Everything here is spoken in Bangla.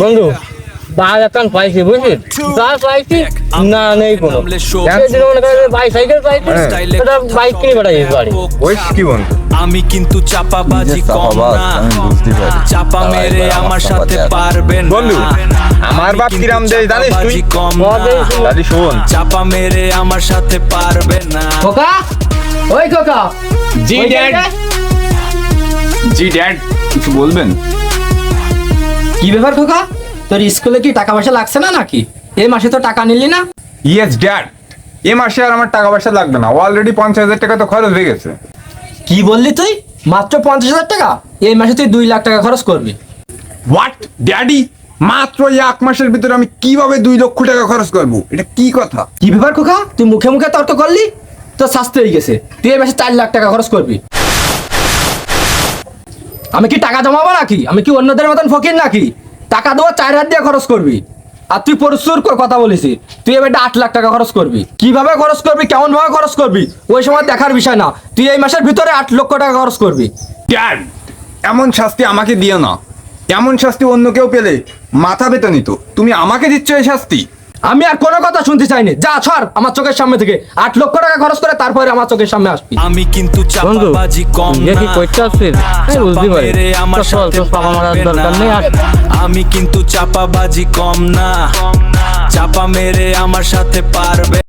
বন্ধু বাস এখন পাইছি বুঝলি, বাস পাইছি না নেই কোনো বাইসাইকেল পাইছি, ওটা বাইক কিনে বেড়াইছি বাড়ি। ওই কি বন্ধু, আমি কিন্তু চাপাবাজি কম না, চাপা মেরে আমার সাথে পারবে না বন্ধু আমার বাপ কিরাম দেয় জানিস তুই? কম না, দাদি শোন, চাপা মেরে আমার সাথে পারবে না। খোকা, ওই খোকা। জি ড্যাড। জি ড্যাড, কিছু বলবেন? কি ব্যাপার খোকা, তোর স্কুলে কি টাকা পয়সা লাগছে না নাকি? এই মাসে তো টাকা নিলি না? ইয়েস ড্যাড, এ মাসে আর আমার টাকা পয়সা লাগবে না, অলরেডি 50,000 টাকা তো খরচ হয়ে গেছে। কি বললি তুই? মাত্র 50,000 টাকা? এই মাসে তুই 2 লাখ টাকা খরচ করবি? হোয়াট ড্যাডি, মাত্র 1 মাসের ভিতরে আমি কিভাবে 2 লক্ষ টাকা খরচ করবো? এটা কি কথা? কি ব্যাপার খোকা, তুই মুখে মুখে তর্ক করলি? তোর শাস্তি হয়ে গেছে, তুই এই মাসে 4 লাখ টাকা খরচ করবি। আমি কি টাকা জমাবো নাকি? আমি কি অন্যদের মতন ফকির নাকি? টাকা দেবো 4 হাত দিয়ে খরচ করবি। আর তুই প্রচুর কথা বলেছি, তুই এবার 8 লাখ টাকা খরচ করবি। কিভাবে খরচ করবি, কেমন ভাবে খরচ করবি ওই সময় দেখার বিষয় না, তুই এই মাসের ভিতরে 8 লক্ষ টাকা খরচ করবি। ড্যাড, এমন শাস্তি আমাকে দিও না, এমন শাস্তি অন্য কেউ পেলে মাথা বেতে নিত, তুমি আমাকে দিচ্ছ এই শাস্তি? আমি আর কোনো কথা শুনতে চাইনি, যা ছাড় আমার চোখের সামনে থেকে। 8 লক্ষ টাকা খরচ করে তারপরে আমার চোখের সামনে আসবি। আমি কিন্তু চাপাবাজি কম না, চাপা মেরে আমার সাথে পারবে না। আমি কিন্তু চাপাবাজি কম না, চাপা মেরে আমার সাথে পারবে